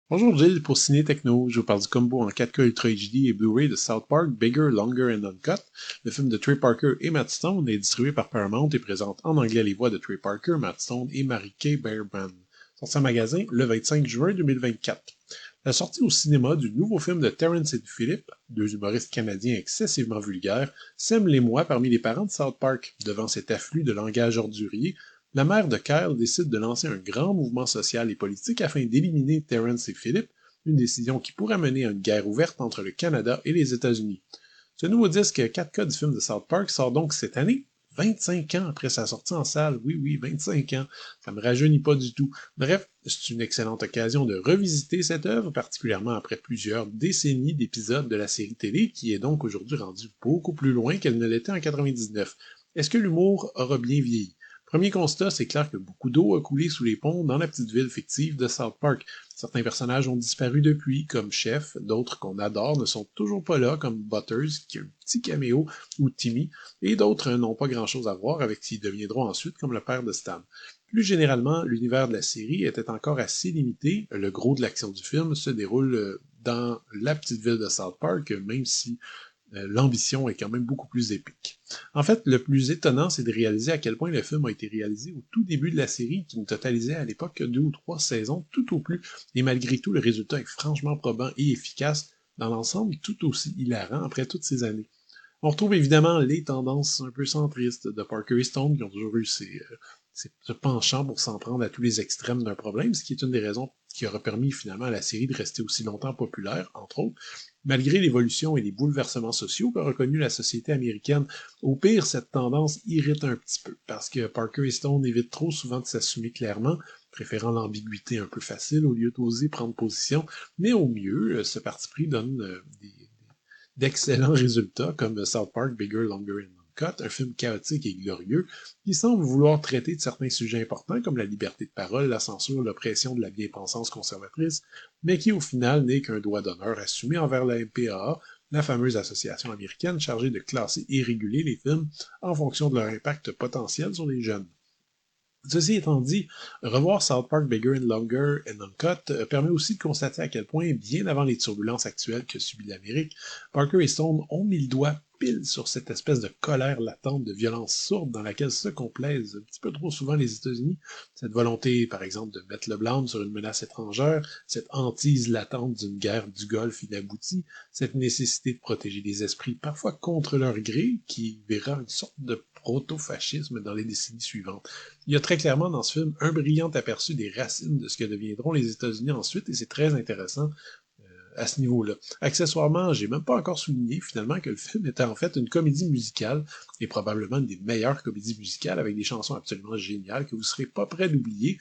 Bonjour Gilles, pour Ciné Techno, je vous parle du combo en 4K Ultra HD et Blu-ray de South Park, Bigger, Longer and Uncut. Le film de Trey Parker et Matt Stone est distribué par Paramount et présente en anglais les voix de Trey Parker, Matt Stone et Mary Kay Bearman. Sorti en magasin le 25 juin 2024. La sortie au cinéma du nouveau film de Terrence et Phillip, deux humoristes canadiens excessivement vulgaires, sème l'émoi parmi les parents de South Park. Devant cet afflux de langage ordurier, la mère de Kyle décide de lancer un grand mouvement social et politique afin d'éliminer Terrence et Phillip, une décision qui pourrait mener à une guerre ouverte entre le Canada et les États-Unis. Ce nouveau disque 4K du film de South Park sort donc cette année, 25 ans après sa sortie en salle. Oui, oui, 25 ans. Ça me rajeunit pas du tout. Bref, c'est une excellente occasion de revisiter cette œuvre, particulièrement après plusieurs décennies d'épisodes de la série télé, qui est donc aujourd'hui rendue beaucoup plus loin qu'elle ne l'était en 99. Est-ce que l'humour aura bien vieilli? Premier constat, c'est clair que beaucoup d'eau a coulé sous les ponts dans la petite ville fictive de South Park. Certains personnages ont disparu depuis, comme Chef, d'autres qu'on adore ne sont toujours pas là, comme Butters, qui a un petit caméo, ou Timmy, et d'autres n'ont pas grand-chose à voir avec qui ils deviendront ensuite, comme le père de Stan. Plus généralement, l'univers de la série était encore assez limité, le gros de l'action du film se déroule dans la petite ville de South Park, même si l'ambition est quand même beaucoup plus épique. En fait, le plus étonnant, c'est de réaliser à quel point le film a été réalisé au tout début de la série, qui ne totalisait à l'époque que 2 ou 3 saisons, tout au plus, et malgré tout, le résultat est franchement probant et efficace, dans l'ensemble tout aussi hilarant après toutes ces années. On retrouve évidemment les tendances un peu centristes de Parker et Stone, qui ont toujours eu ce penchant pour s'en prendre à tous les extrêmes d'un problème, ce qui est une des raisons qui aura permis finalement à la série de rester aussi longtemps populaire, entre autres. Malgré l'évolution et les bouleversements sociaux qu'a reconnu la société américaine, au pire, cette tendance irrite un petit peu, parce que Parker et Stone évitent trop souvent de s'assumer clairement, préférant l'ambiguïté un peu facile au lieu d'oser prendre position, mais au mieux, ce parti pris donne d'excellents résultats comme South Park, Bigger, Longer and Uncut, un film chaotique et glorieux qui semble vouloir traiter de certains sujets importants comme la liberté de parole, la censure, l'oppression de la bien-pensance conservatrice, mais qui au final n'est qu'un doigt d'honneur assumé envers la MPAA, la fameuse association américaine chargée de classer et réguler les films en fonction de leur impact potentiel sur les jeunes. Ceci étant dit, revoir South Park Bigger and Longer and Uncut permet aussi de constater à quel point, bien avant les turbulences actuelles que subit l'Amérique, Parker et Stone ont mis le doigt pile sur cette espèce de colère latente de violence sourde dans laquelle se complaisent un petit peu trop souvent les États-Unis. Cette volonté, par exemple, de mettre le blâme sur une menace étrangère, cette hantise latente d'une guerre du Golfe inaboutie, cette nécessité de protéger les esprits parfois contre leur gré, qui verra une sorte de proto-fascisme dans les décennies suivantes. Il y a très clairement dans ce film un brillant aperçu des racines de ce que deviendront les États-Unis ensuite, et c'est très intéressant à ce niveau-là. Accessoirement, j'ai même pas encore souligné finalement que le film était en fait une comédie musicale, et probablement une des meilleures comédies musicales, avec des chansons absolument géniales que vous serez pas prêt d'oublier,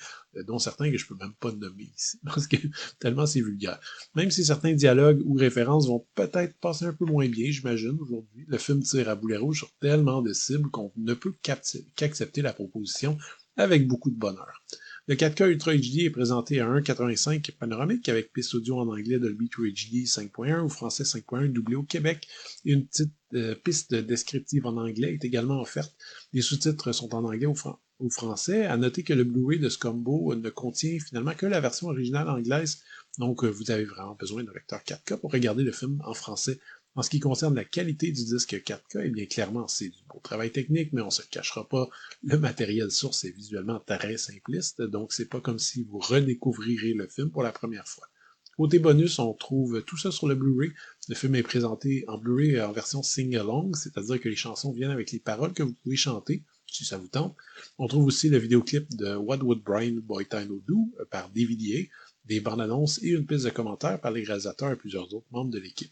dont certains que je peux même pas nommer ici, parce que tellement c'est vulgaire. Même si certains dialogues ou références vont peut-être passer un peu moins bien, j'imagine, aujourd'hui, le film tire à boulet rouge sur tellement de cibles qu'on ne peut qu'accepter la proposition avec beaucoup de bonheur. Le 4K Ultra HD est présenté à 1,85 panoramique avec piste audio en anglais Dolby 2 HD 5.1 ou français 5.1 doublé au Québec et une petite piste descriptive en anglais est également offerte. Les sous-titres sont en anglais au français. À noter que le Blu-ray de ce combo ne contient finalement que la version originale anglaise, donc vous avez vraiment besoin d'un lecteur 4K pour regarder le film en français. En ce qui concerne la qualité du disque 4K, eh bien clairement c'est du beau travail technique, mais on se cachera pas, le matériel source est visuellement très simpliste, donc c'est pas comme si vous redécouvrirez le film pour la première fois. Côté bonus, on trouve tout ça sur le Blu-ray. Le film est présenté en Blu-ray en version sing-along, c'est-à-dire que les chansons viennent avec les paroles que vous pouvez chanter, si ça vous tente. On trouve aussi le vidéoclip de What Would Brian Boitano Do par DVD, des bandes annonces et une piste de commentaires par les réalisateurs et plusieurs autres membres de l'équipe.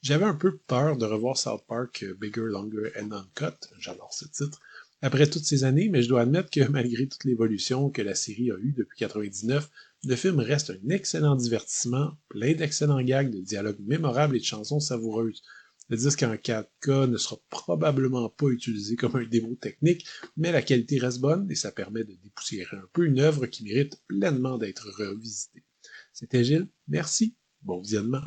J'avais un peu peur de revoir South Park Bigger, Longer and Uncut, j'adore ce titre, après toutes ces années, mais je dois admettre que malgré toute l'évolution que la série a eue depuis 99, le film reste un excellent divertissement, plein d'excellents gags, de dialogues mémorables et de chansons savoureuses. Le disque en 4K ne sera probablement pas utilisé comme un démo technique, mais la qualité reste bonne et ça permet de dépoussiérer un peu une œuvre qui mérite pleinement d'être revisitée. C'était Gilles, merci, bon visionnement.